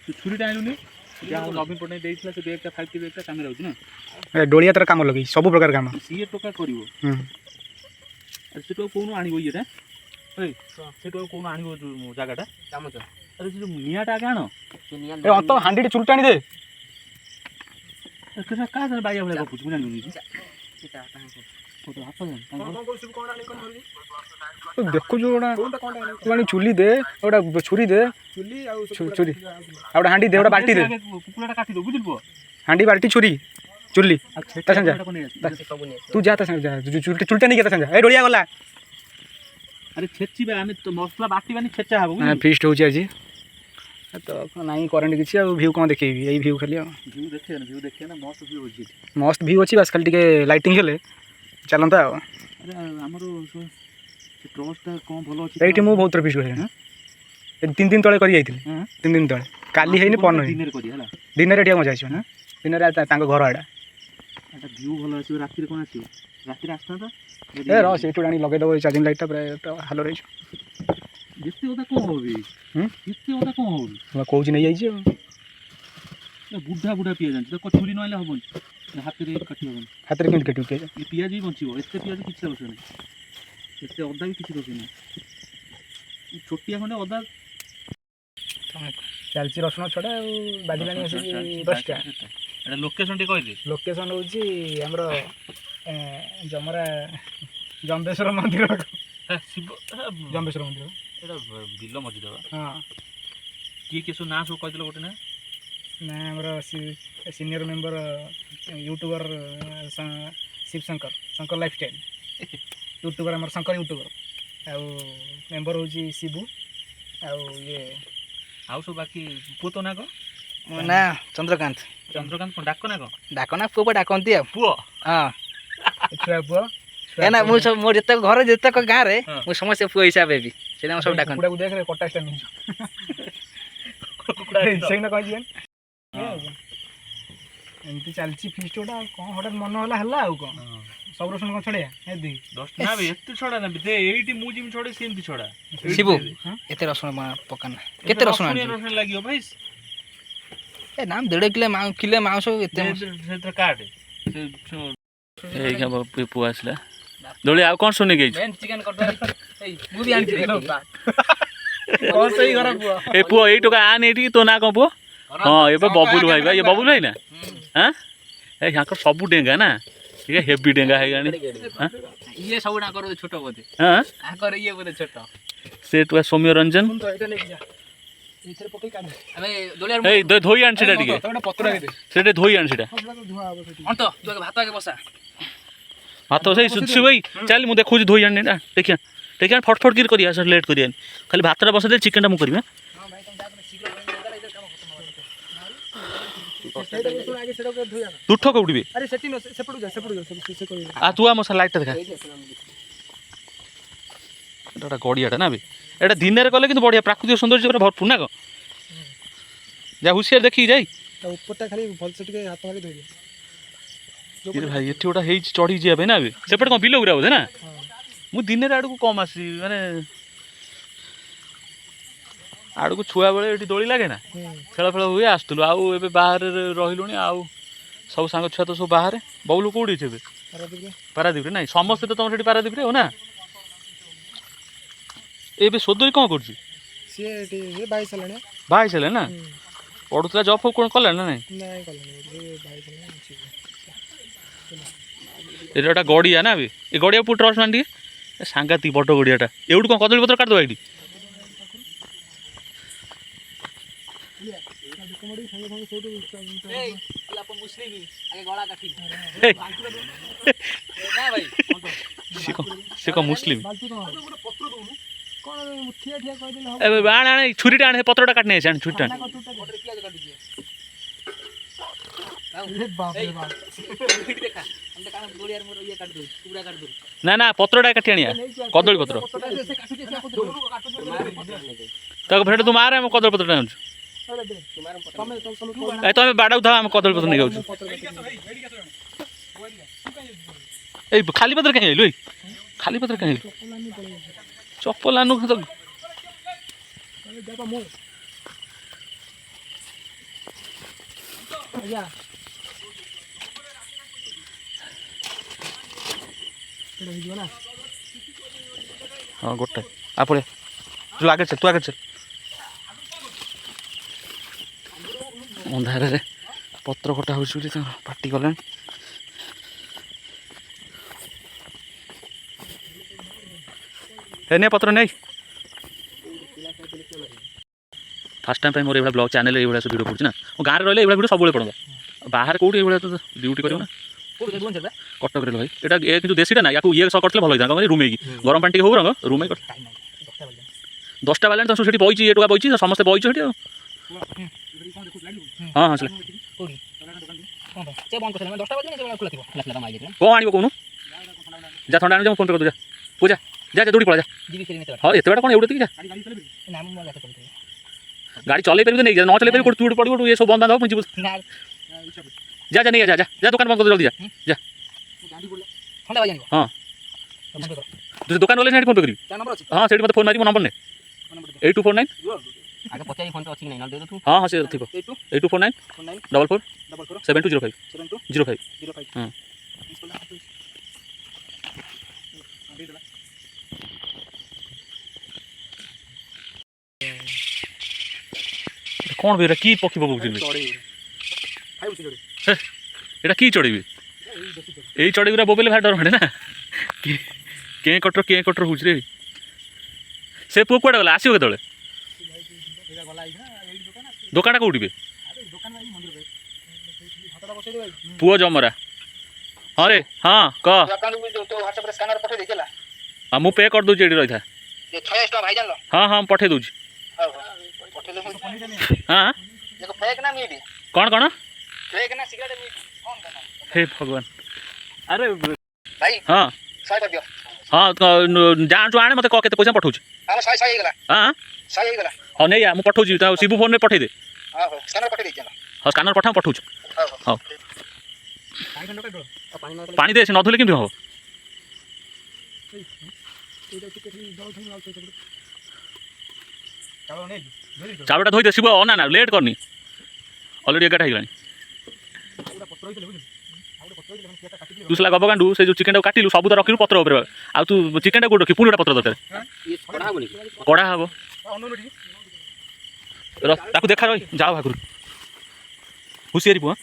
तू छुरीटा आनुनी नवीन पट्टनायक देइथिला से बैगटा 5 के बैगटा काम रहउछ ना डोलिया तर काम लगे सब प्रकार काम सीए टोका करिवो अरे सेटो कोन आनिबो इटा ए सेटो कोन आनिबो जागाटा कामच अरे से नियाटा गानो ए अत हांडी चुलटाणी दे केसा का जन बाया भले गपुछ बुझान नी सेटा फोटो हाथ देखु जोड़ा कोनी चुली दे ओडा छुरी दे चुली आ छुरी आउडा हांडी दे ओडा बाल्टी दे कुकुलाटा काटी दो बुझिलबो हांडी बाल्टी छुरी चुली ता संजा तू जा ता संजा चुलटा नहीं के ता संजा ए डोलिया गला अरे छेची बे आमे तो मसला बाटी बानी छेचा हबो हां फीस्ट होची आजी तो नहीं करंट किछि आ व्यू कोन देखेबी एई व्यू खाली व्यू देखे ना मस्त व्यू होची मस्त व्यू अछि बस खाली टिके लाइटिंग हेले चलंता अरे हमरो ट्रस्टा कोन भलो अछि एठी मु बहुत फीस्ट होय हां 3 दिन तळे करी आइथिले 3 दिन तळे काली हेनी पन दिनेर करी हला दिनेर एठी मजा आछो ना दिनेर तांको घर आडा एटा व्यू भलो अछि रात्री कोन अछि रात्री आस्ता त ए रस एठू डाणी लगे दबो चार्जिंग लाइट ता हालो रहिछ जिते ओदा कोन होबी जिते ओदा कोन होबी हम कहू छी नै आइछ बुढ़ा बुढ़ा पिया जान्छ त छुरी नइले हबन हाथ रे कटी हबन हाथ रे केन कटी के ये पियाज भी बंचिबो एते पियाज किछ दस नै एते अदा भी किछ दस नै छोटिया खंडे अदा चलची रसुण छडा बाजिलानी आसी 10 टा एटा लोकेशन टे कहली लोकेशन होची हमरो जमरा जम्बेश्वर मंदिर शिव जम्बेश्वर मंदिर एटा बिल्लो मस्जिद हां की केसो ना सो कहदिलो गोटे ना ना हमरो senior member YouTuber Shiv Shankar lifestyle YouTuber हमर शंकर यूट्यूबर आउ मेंबर होची शिबू आउ ये आउ सब बाकी पुतो ना को ना चंद्रकांत को डाको ना पुओ डाकंती आ पुओ हां छुआ पुओ ए ना मु सब मोर जते घर जते को गां रे मु समस्त पुओ हिसाब हेबी सेना सब डाकन कुडा को देख रे कटा स्टैंड निजो कुडा सेना कहि जेन एमती चलची फिस्टोटा कोन हडन मन होला हल्ला आउ कोन सब रसुन को छड़े ए दी 10 ना बे एते छड़ा ना बे एठी मु जिम छड़े सेमती छड़ा शिबू एते रसुन पकाना केते रसुन लागियो भाई ए नाम 1.5 किलो मांस एते सेतर काट ए क्या पु आसला दोली आ कोन सुने गई मेन चिकन कटोरी ए मु भी आनी कोन सही घर पुआ ए पुआ एई टोका आन एठी तो ना को पुआ हां एबे बबुल भाई बा ये बबुल भाई ना हां ए हाकर सब डेंगा ना ठीक है हेवी डेंगा है गानी हां ये सब ना करो छोटो बोते हां आ कर ये बोते छोटो सेट वा सौम्य रंजन तो एटा ले जा इथरे पकई काढ हमें दोलियार ए धोई आन सेटा टिके तोडा पत्रा दे सेटे धोई आन सेटा अन तो तू भात आके बसा भात सही सुछि भाई चल मु देखु धोई आन ना देखिया फटफट कर करिया सर लेट करिया खाली भातरा बसा दे चिकन टा मु करबे हां भाई तुम जा शीघ्र इधर काम खत्म तू ठक उठबे अरे सेटी न सेपडू जा से कर आ तू आ मसा लाइट देखा एटा गड़ियाटा ना बे एटा दिन रे कले किंतु बढ़िया प्राकृतिक सौंदर्य पूरा भरपूर ना को जा हुशियार देखी जाई ऊपरटा खाली भल से टिके हाथ मारी धोई ये भाई एठी ओटा हेई चढ़ी जिया बे ना बे सेपट को बिलो उरा होदे ना मु दिन रे आडू कम आसी माने आडू को छुआ बेले एठी दोली लागे ना खेल फेल हुए आस्तलु आउ एबे बाहर रहिलुनी आउ सब सांग छुआ तो सब बाहर बबलू कोडी छबे पारादीप रे नहीं समस्त तो तुम सेठी पारादीप रे हो ना एबे सोदरी कोन करछि से ये 22 लाने 22 ले ना पडुतला जॉब कोन कला ना नहीं कला 22 एटा गड़िया ना बे ए गड़िया पुट ट्रस्ट मान दिए सांगाती बड़ गड़ियाटा एउड कोन कदली पत्र काट दो आइडी से को मुस्लिम ए बाण आने छुरीटा आने पत्रटा काटने आने छुरीटा ना ना पत्रटा काटी आनिया कदली पत्र तक भेट तुम आरे हम कदली पत्रटा आनु ए तमे बाडाउ था हम कदली पत्र नै गाउ ए खाली पत्र कहीं आइलो खाली पत्र कहीं चप्पल आनु तो ଆଜ୍ଞା ଏଟା ହେଇଯିବ ନା हाँ गोटे आप जो आगे चल तू आगे चल अंधारे पत्र कटा हो पाटी गले नहीं पत्र नहीं फास्ट टाइम मोर ये ब्लॉग चैनल ये सब वीडियो पड़ुଛି ना गाँव में रही वीडियो सब पड़ो बाहर कौटी ये ड्यूटी कर कटक भाई यहाँ ये कि देशीटा ना या ये सब करते भल होता रूमे गरम पानी हो रंग रूमे 10टा बाला तो सीटी बही ये टुका बही समस्त बही सीटी हाँ हाँ कौन आण कौन जा थंडा आने फोन पे कर जा पूजा जा जा दौड़ी पड़ा जा हाँ एत बाटा कौन एवढे जा गाड़ी चल पारि नहीं न चल पारि तू पड़ो ये सब बंद बांध जीव जा जा नहीं जा जा जा दुकान बंद कर जल्दी जा जा हाँ तुझे दुकान वाले फोन पे करी हाँ से मत फोन मारी मो नंबर ने 8249 हाँ हाँ से थी 8249 44 7205 हाँ कौन भी की पक्षी पकाउछिन एटा की चढ़ेबी यही चढ़ेबी बोबेले भाई डर मारे ना के कटर हूँ रे से पुआ कौटे गला आसो के दुकान कौटी पुआ जमरा हाँ रे हाँ कह हाँ मुझे पे कर दूसरी रही था हाँ हाँ पठे दूसरी हाँ कौन कौन हे भगवान अरे भाई हाँ हाँ जान आने मत कह पैसा पठाऊँ हाँ हाँ नहीं आ मुझे पठाऊँ शिबू फोन में पठे दे हाँ स्कानर पठा पठाऊँ हाँ पानी दे से न धोले केमती हम चावलटा धोई दे शिव अना ना लेट करनी अलरेडी 11 हो तू सला गब गांडू से जो चिकेन काटिलु सब तो रखिलु पत्र ऊपर आ तू चिकेन को रखी पुणी पत्र दरकार कड़ा हम ताकू देखा रही जाओ भागरू हुसियारी पुआ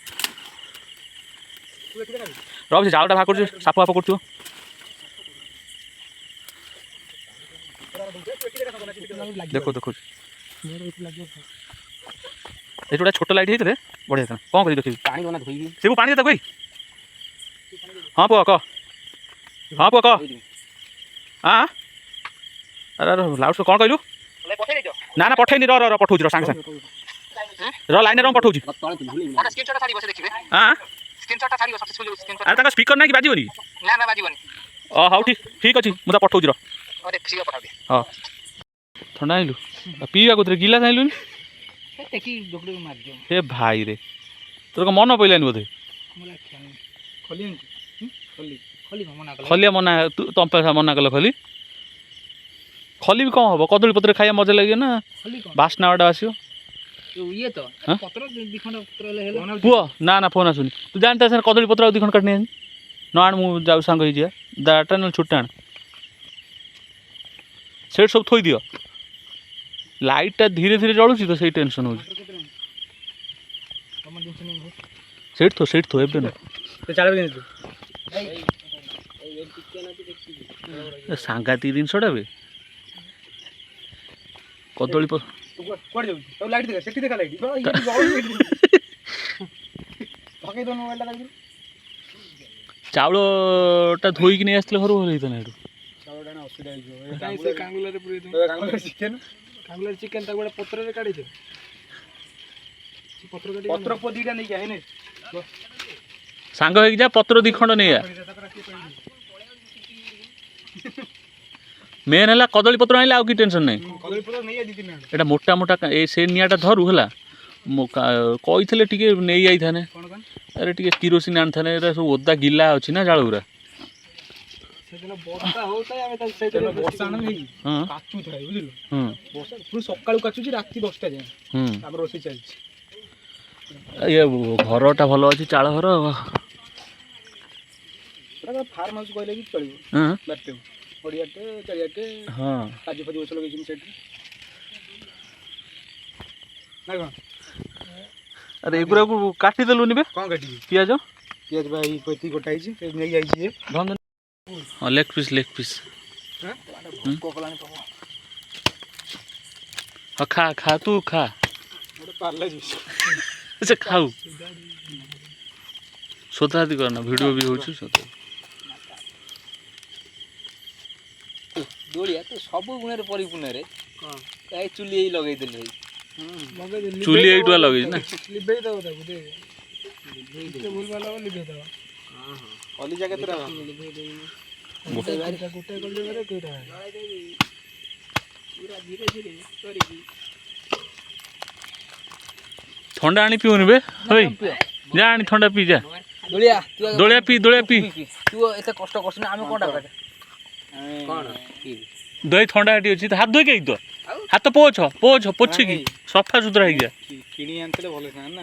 रह से जालटा भाग कर साप फाप कर देखो देखो ये गोटे छोट लाइट होते बढ़िया था कौन कर देखिए से पानी देता कोई हाँ पुआ कह हाँ पुआ कह हाँ अरे लाउड कौन कहलु ना ना पठेनी र पठाऊँ र सागे सागे लाइन रंग पठाऊँ हाँ अरे स्पीकर ना कि बाजोनी हाँ ठीक ठीक अच्छे मुझे पठाऊँ र हाँ ठंडा आइलु पीवा को गिलास आइलु हे भाई रे तोर मन पड़लानी बोधे खलिया मना तुम पैसा मना कल खली खली भी कौन हम कदली पत्र खाया मजा लगे ना बास्ना वाटा आसो पुआ ना ना फोन आसुनी तू जानता है कदली पत्र दी खंड काटने न आण मुझे जाऊ सांग दाटा ना छुट्टा आण सेट सब थोई दियो लाइटा धीरे धीरे जलुची तो सही टेंशन हो सेठ थो एबे ना सांगाती जिनसटा बे कदली चावलटा धोईक नहीं आसले घर भल होता ना चिकेन गोटे पत्र काढ़ी पत्र दीटा नहीं क्या है सांग हो जा पत्र दी खंड नहीं मेन है कदली पत्र आने आउ कि टेंशन नहीं एटा मोटा मोटा से निआटा धरू है कही टे नहीं आई था अरे टे किरोसिन आनी था सब ओदा गिला अच्छी ना जाल गुरा सकाळू काचुची राती 10टा जाए रोषे चलती ये घरटा भल अच्छी चाल घर फार्म हाउस कहले कि चलिए हाँ बाटे पड़ियाटे चारियाटे हाँ काजू फाजू गछ लगे सेठ ना कौन अरे एगुरा को काटी देलुनि बे कौन काटी पियाज पियाज भाई पति गोटाई छी नहीं आई छी हाँ लेग पीस हां कोकलानी तो हाँ खा खा तू खा मोटे पार्ले जी अच्छा खाऊ सोतादी करना वीडियो भी होछु सोता दोलिया तो सब गुण रे परिपूर्ण रे हां काई चुली लगै देले भाई चुली एइटुआ लगे ना लिबे दो ताको दे लिबे भूल वाला लिबे दो हां हां ओली जगह तेरा लिबे दे गोटे बारी का गोटे कर ले रे केटा पूरा धीरे धीरे सॉरी ठंडा आनी पिउनि बे होई जा आनी ठंडा पी जा दोलिया पी तू एते कष्ट करछ ना हम कोनटा करे कोन दही ठंडा हटी अछि हाथ धोई के तो हाथ पोछ पोछि की सफा सुथरा हो गया किणी आनतले भले ना ना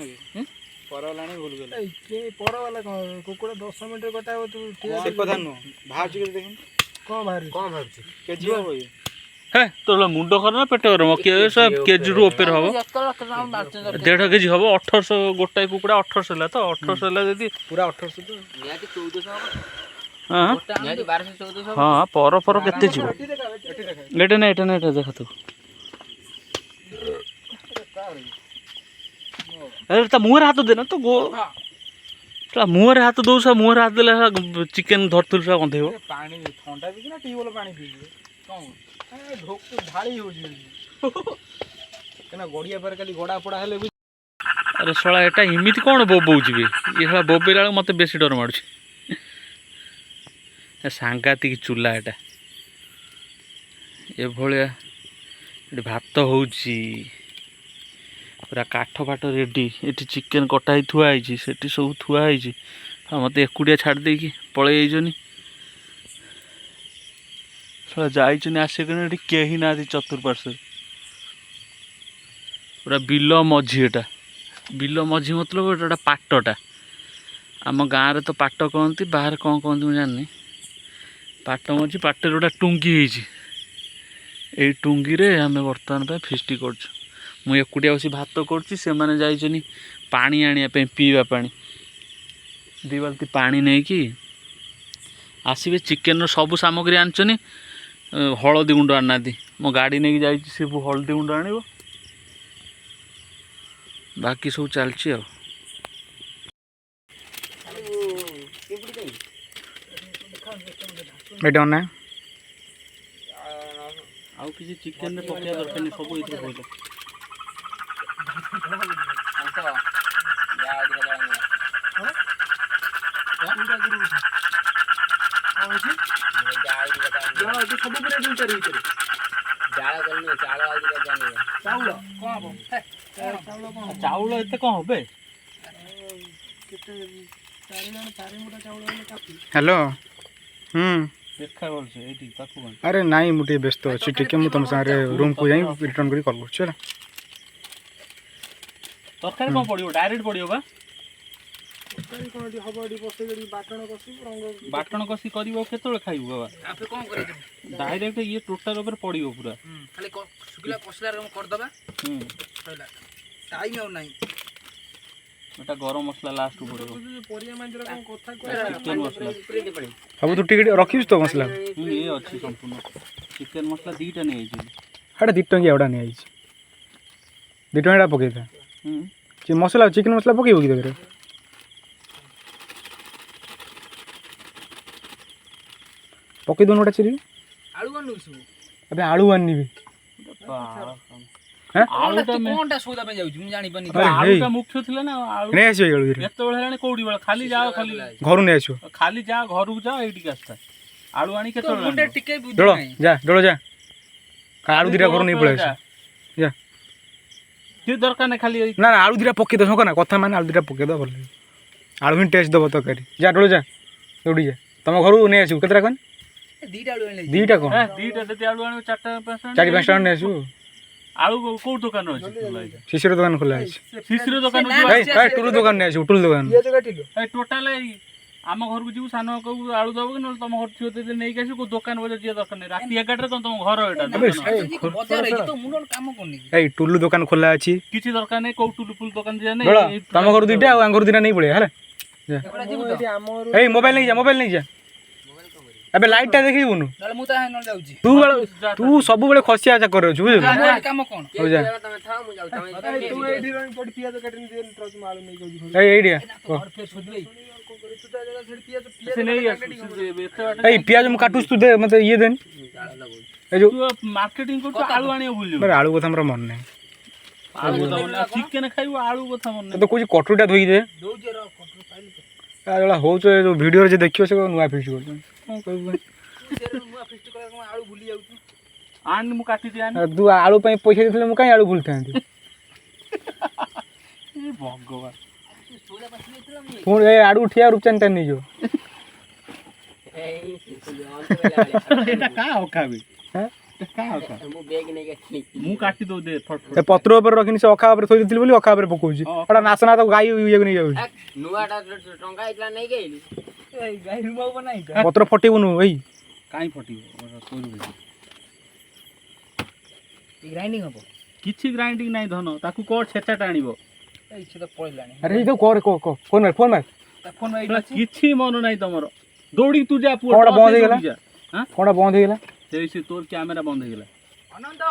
परवालानी भूल गेल के परवाला कुकुड़ा 10 मिनिट कटाव तू से कथा न भाज के देखिन कोन भार केजी हो ये है तो मुंड कर ना पेट कर के सब केजी रु ऊपर हबो 1.5 केजी हबो 1800 गोटाई कुकुड़ा 1800 ला तो 1800 ला यदि पूरा 1800 तो नियाती 1400 हां नियाती 1200 1400 हां पर केते जीव एटा ना देखा तू अरे ता मुहर हाथ देना तो गो मुहर हाथ दो सा मुहर हाथ देला चिकन धरथुल सा गंधेबो पानी ठंडा भी ना ट्यूबवेल पानी पी कौन ढोक तो ढाली हो जी केना गड़िया पर खाली गड़ा पड़ा हेले भी अरे सळा एटा इमिति कोन बोबौची बे ये हला बोबेला मते बेसी डर माडुची सांगातिक चूल्हा एटा ए भलिया एटी भात होउची पूरा काठ फाट रेडी एटी चिकेन कटाई थुआ आइछि सेठी सब थुआ आइछि मते एकुडिया छाड़ दे कि पळे आइजनी सळा जाइछनी आसे कने एटी केही नादी चतुर्पार्श्व पूरा बिलो मझी एटा बिलो मझी मतलब एटा पाटटा आम गाँव रे तो पाट कहती बाहर कौन कहती मुझे जाननी पाट मझी पाटे गोटा टुंगी यही टुंगी रे आम बर्तमान फिस्टी कर मुझे एकुटिया बस भात करुँची से मैंने जाइछनी पानी आनिया पीवा पानी 2 बाल्टी पानी नहीं कि आसबे चिकेन सबू सामग्री आनचनी हलदी गुंड आना दी मो गाड़ी नहीं जाइए सब हलदी गुंड आण बाकी सब चलती आ बेटा आउ किसी चिकेन रे पकिया दरकार नहीं सब इधर होइला चाउल एते कौन होबे हेलो देखा बोल से एटी पाखु अरे नाई मुटे व्यस्त अछि टिके मु तुम सारे रूम को जाई रिटर्न करी कॉल करछु तरकारी कौन पड़ियो डायरेक्ट पड़ियो बा तरकारी कोन हबो बसे गडी बाटण कसी करिवो केतोले खाइबो बाबा आपे कोन करे डायरेक्ट ये टोटल ऊपर पड़ियो पूरा खाली सुखिला पसला रे कर दबा कहला टाइम हो नाही बेटा गरम मसला लास्ट पड़ियो परिया मंजरा कोन कथा चिकन मसला अब तू टिकट रखिस तो मसला ये अछि संपूर्ण चिकन मसला दीटा नहीं आइछि हाडे 2 टंकी एवडा नहीं आइछि 2 टंकीडा पके था जे मसला चिकन मसला पकेबो कि देरे पके दोनोटा चिरी आलू आनु अबे आलू आनी भी आलूटा कोनटा सौदा पे जाउ मु जानि बनी आलूटा मुख्य थिले ना आलू नहीं आछो आलू एते बेला हेलानी कोडी बेला खाली जाओ खाली घर नहीं आछो खाली जा घर को जाओ एठी आस्ता आलू आनी केते बेला मुंडे टिके बुझ नहीं डोलो जा आलू दिरा घर नहीं पळे जा कि दरकार नहीं खाली ना ना आलू दिरा पके दो ना कथा माने आलू दिरा पके दो भल आलू ही टेस्ट दबो तकारी जा डोलो जा उडी जा तम घर नहीं आछो केतरा कोन दीटा आलू आनी दीटा कोन दीटा देते आलू आनी 4-5 4-5 टाइम नहीं आछो आलू कोउ दुकान अछि खुला अछि शिशिर दुकान खुला अछि शिशिर दुकान ए टुलु दुकान नै अछि उटुल दुकान ए टोटल आम घर को जीव सान को आलू दब कि न तुम घर छियो ते नै कैसे को दुकान बजे जे दरकार नै राती 11 रे तुम घर एटा बजार है तो मुंडल काम कोनी ए टुलु दुकान खुला अछि किछि दरकार नै को टुलु फुल दुकान जे नै तम घर दुइटा आ अंगुर दिना नै पड़े हला ए मोबाइल नै जा अबे लाइट टा देखिबुनु ताले मु ता न जाउची तू सब बेले खसिया जा करे छु बुझ काम कोन हो जा तमे थाओ मु जाउ तमे तू एठी रही पड पियाज कटिन दे ट्रक माल नै गउजी ए एडिया और फेर सुधई तू ता जगह से पियाज नै ए पियाज मु काटुस तू दे मते ये देन ए जो तू मार्केटिंग कर आलू आनी भूलियो मेरे आलू कथा हमरा मन नै आलू दबना चिकन खाइबो आलू कथा मन नै तो कुछ कटुटा धोई दे दउजे र कटरो पाइल आ जला हो जो वीडियो रे जे देखियो से नुआ फिस्ट कर हां कहबो तेरे नुआ फिस्ट कर आलू भूली जाउ आन मु काटी दे आन तू आलू पई पैसा देथले मु काई आलू भूलथांती ए भगवान सोला बस लेतला मी फोन ए आडू उठिया रूपचंद तन नहीं जो एटा का होखाबे हैं का होखा मु बैग नै के मु काटी दो दे फट ए पत्र ऊपर रखिनी से अखा ऊपर थोई देथिल बोली अखा ऊपर पकोउची एटा नासना तो गाई ये नहीं जाउ नुआटा टंका इतला नै गेली ए गाई रुमाउ बनाई पत्र फटेबुनु एई काई फटिबो तोर बे ग्राइंडिंग हबो किछि ग्राइंडिंग नै धन ताकू को छेचा टाणीबो ए छ तो पळलानी अरे ई तो कर को फोन मार फोन आई किछि मन नै तमरो दौड़ी तू जा पुआ कोड़ा बंद हे गेला हां कोड़ा बंद हे गेला से तोर कैमरा बंद हे गेला अनंत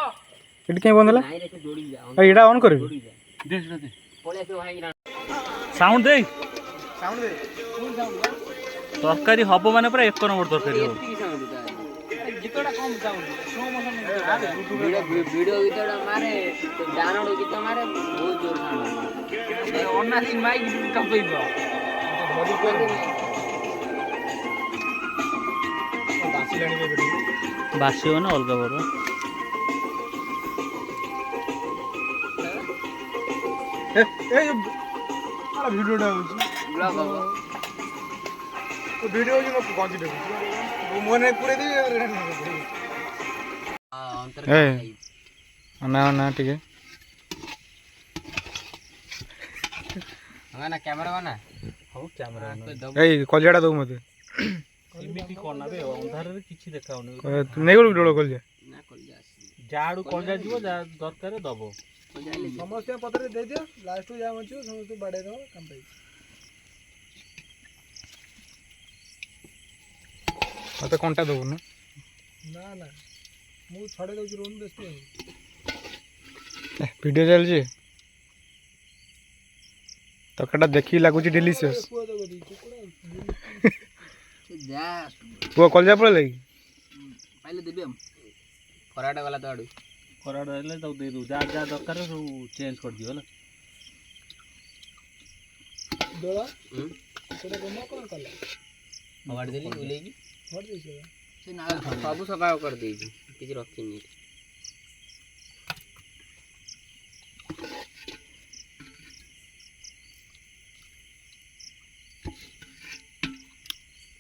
इट के बंद हला नाही रे दौड़ी जा ए एडा ऑन कर दे दे पळे से भाई साउंड दे साउंड दे फुल साउंड तरकारी हबो माने पूरा एक नंबर तरकारी हो एती साउंड का गीतडा कम साउंड स्लो मोशन वीडियो गीतडा मारे डाउनलोड गीत मारे बहुत जोर साउंड ओनासी माइक कपइबो बासी लानी के बेटी बासी हो ना अलगा बरो ए आला वीडियो डा होची ब्लॉग हबो तो वीडियो जी मको गांजी दे वो मोने पूरे दे अंतर ए ना ना ठीक है ना कैमरा बना हो कैमरा ए कलजाडा दो मते एमिति कोना बे अंधार रे किछि देखाउनी नहीं बोल डोलो कलजा ना कल जा जाडू कलजा जीवो जा दरकार दबो समस्त पत्र दे दियो लास्ट जा मचो समस्त बाडे दो काम पाई मते कोनटा दो ना ना मु छडे दउ रोन देस्ते वीडियो चल जे तो कटा देखी लागुची डिलीशियस जा वो कलजा पड़े लगी पहले देबे हम फराडा वाला तो आडू कराड रहले तो दे दो जा जा दरकार सब चेंज कर दियो हला दोला सेटा कोन कोन कला हवाड़ देली उलेगी हट देछे से ना सब सफा कर देई किछ रखिनी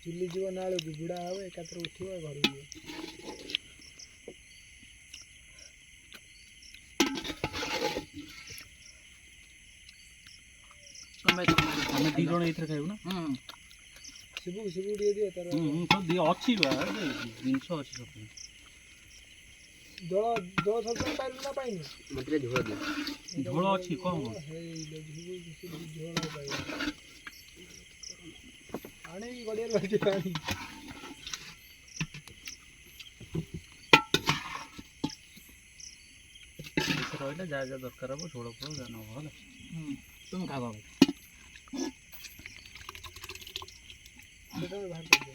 चुली जीव नाळ बुड़ा आवे एकात्र उठिबा घर जीव हमें दी जण इथरे खाइबो ना शिबू दे दियो तार तो दे अछि बा जिंस अछि सब दो दो सब पाइल ना पाइनी मते धुआ दे झोଳ अछि कम हे झोल पाइ आने की गड़िया लगे पानी रहला जा जा दरकार हो झोଳ फळ जा न होला तुम खाबो सेटा बाहर कर दे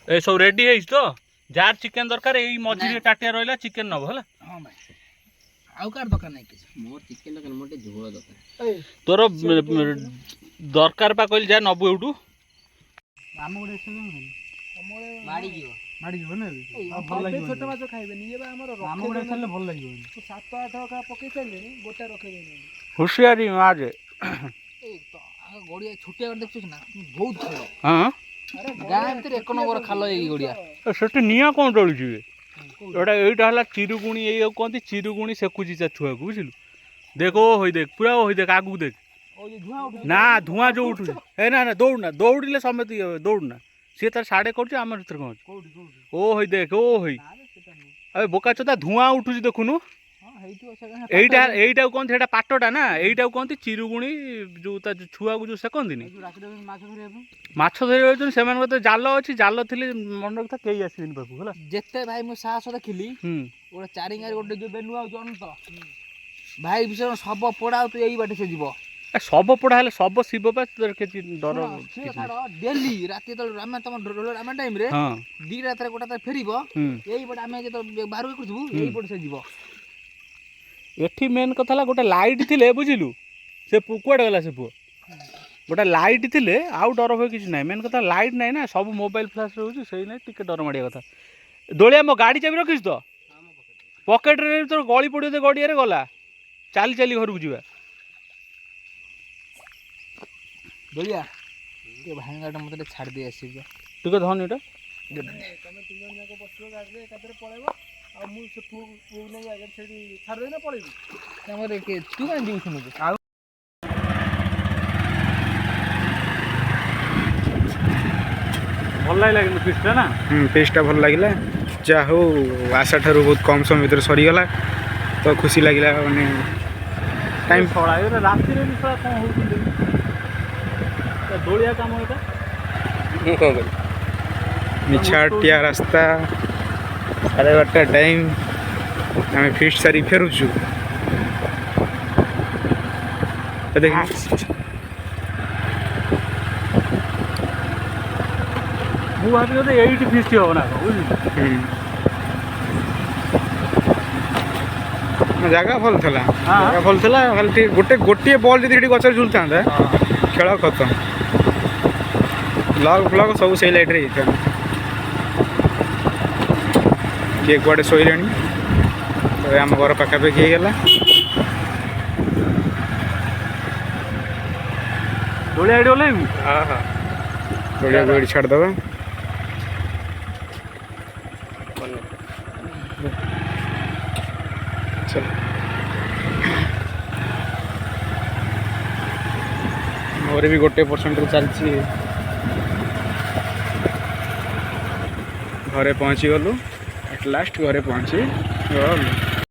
ए सब रेडी है तो जार चिकन दरकार एई मझिरे टाटिया रहला चिकन नब होला हां भाई आउ कार दरकार नहीं किछ मोर चिकन दरकार मोटे झोळ दरकार तोर दरकार पा कइल जा नबु एउटू आम गुडे से माडी जीव माडी जीव ने भल लागियो छोट माछ खाइबे नि एबा हमर आम गुडे चलले भल लागियो 7-8 का पकई चले गोटा रखे देनी होशियारी आज ए तो आ गड़िया छुटिया कर देखछ ना बहुत खेलो हां ଗାଁ ଭିତରେ 1 ନମ୍ବର ଖାଲ ଏଇ ଗଡ଼ିଆ। ସେଠି ନିଆଁ କ'ଣ ଟଳୁଛି ଏଇଟା ଏଇଟା ହେଲା ଚିରୁଗୁଣି ଏଇଆକୁ କହନ୍ତି ଚିରୁଗୁଣି ସେକୁଛି ତା ଛୁଆକୁ ବୁଝିଲୁ। ଦେଖ ଓ ହୋଇ ଦେଖ ପୁରା ହୋଇ ଦେଖ ଆଗକୁ ଦେଖ ନା ଧୂଆଁ ଯୋଉ ଉଠୁଛି ଏ ନା ନା ଦୌଡ଼ନା ଦୌଡ଼ିଲେ ସମେତ ଇଏ হবে ଦୌଡ଼ନା ସିଏ ତାର ସାଡ଼େ କରୁଛି ଆମର ଭିତରେ କ'ଣ ଅଛି ଓ ହୋଇ ଦେଖ ଓ ହୋଇ ଆବେ ବୋକା ଚୋଦା ଧୂଆଁ ଉଠୁଛି ଦେଖୁନୁ এইটা এইটাକୁ କହନ୍ତି ସେଇଟା ପାଟଟା ନା ଏଇଟାକୁ କହନ୍ତି ଚିରୁଗୁଣି ଯୋଉ ତା ଛୁଆକୁ ଯୋଉ ସେକନ୍ତିନି ମାଛ ଧରିବା ଯାଉଛନ୍ତି ସେମାନଙ୍କ ତ ଜାଲ ଅଛି ଜାଲ ଥିଲେ ମନେ ରଖିଥା କେହି ଆସିବେନି ପାଖକୁ ହେଲା। ଯେତେ ଭାଇ ମୁଁ ସାହସ ଦେଖିଲି ଗୋଟେ ଚାରିଙ୍ଗାରେ ଗୋଟେ ଯୋଉ ବେନୁ ଆଉ ଜଣତ ଭାଇ ବିଷୟ ଶବ ପୋଡ଼ା ଆଉ ତୁ ଏଇ ବାଟେ ସେ ଯିବ ଶବ ପୋଡ଼ା ହେଲେ ଶବ ଶିବ ପା ତୋର କିଛି ଡର ଡେଲି ରାତି ଯେତେବେଳେ ଆମେ ତମ ଆମେ ଟାଇମରେ 2ଟା ରାତିରେ ଗୋଟେ ଫେରିବ ଏଇ ପଟେ ଆମେ ଯେତେବେଳେ ବାହାରକୁ କରୁଥିବୁ ଏଇ ପଟେ ସେ ଯିବ। ଏଠି ମେନ୍ କଥା ହେଲା ଗୋଟେ ଲାଇଟ୍ ଥିଲେ ବୁଝିଲୁ ସେ କୁଆଡ଼େ ଗଲା ସେ ପୁଅ ଗୋଟେ ଲାଇଟ୍ ଥିଲେ ଆଉ ଡର ଭୟ କିଛି ନାହିଁ ମେନ୍ କଥା ଲାଇଟ୍ ନାହିଁ ନା ସବୁ ମୋବାଇଲ ଫ୍ଲାସ୍ ରହୁଛି ସେଇ ନାହିଁ ଟିକେ ଡର ମାଡ଼ିବା କଥା। ଦୋଳିଆ ମୋ ଗାଡ଼ି ଚାବି ରଖିଛୁ ତ ପକେଟରେ ତୋର ଗଳି ପଡ଼ିବ ତ ଗଡ଼ିଆରେ ଗଲା ଚାଲି ଚାଲି ଘରକୁ ଯିବା। ଦୋଳିଆ ଟିକେ ଭାଇଙ୍ଗାଟା ମୋତେ ଟିକେ ଛାଡ଼ି ଦେଇ ଆସିବ ଟିକେ ଧନ ଏଇଟା ତମେ 3 ଜଣ ଯାକ ବସିବ ଗାଡ଼ିରେ ଏକାଥରେ ପଳେଇବ ଆଉ ମୁଁ ସେ ପୁଅକୁ ନେଇ ଆଗରେ ସେଇଠି ଛାଡ଼ିଦେବି ନା ପଳେଇବି ଆମର ତୁ କାହିଁ ଯିବୁ ଶୁଣୁଛୁ ଆଉ ଭଲ ଲାଗିଲା କିନ୍ତୁ ପିସ୍ଟା ନା ପିସ୍ଟା ଭଲ ଲାଗିଲା ଯାହା ହଉ ଆଶା ଠାରୁ ବହୁତ କମ୍ ସମୟ ଭିତରେ ସରିଗଲା ତ ଖୁସି ଲାଗିଲା ମାନେ ଟାଇମ୍ ରାତିରେ ବି କ'ଣ ହେଉଛନ୍ତି ଦୋଳିଆ କାମ ଏଇଟା ମୁଁ କ'ଣ କରିବି ନିଛାଟିଆ ରାସ୍ତା 12:30 ଟାଇମ୍ ଆମେ ଫିଷ୍ଟ ସାରି ଫେରୁଛୁ ଦେଖ ମୁଁ ଭାବି ବୋଧେ ଏଇଠି ଫିଷ୍ଟ ହେବ ନା ବୁଝିଲି ଜାଗା ଭଲ ଥିଲା ଖାଲି ଟିକେ ଗୋଟିଏ ବଲ୍ ଯଦି ଏଠି ଗଛରେ ଝୁଲୁଥାନ୍ତା ଖେଳ ଖତମ ବ୍ଲଗ୍ ଫ୍ଲଗ୍ ସବୁ ସେଇ ଲାଇଟ୍ରେ ହେଇଥାନ୍ତା। କିଏ କୁଆଡ଼େ ଶୋଇଲେଣି ଏବେ ଆମ ଘର ପାଖାପାଖି ହେଇଗଲା ଦୋଳିଆ ଏଇଠି ଓହ୍ଲେଇବୁ ଦୋଳିଆକୁ ଏଇଠି ଛାଡ଼ିଦେବା ମୋର ବି 1% ଚାଲିଛି ଘରେ ପହଞ୍ଚିଗଲୁ ଆଟ୍ ଲାଷ୍ଟ ଘରେ ପହଞ୍ଚି ଗଲୁ।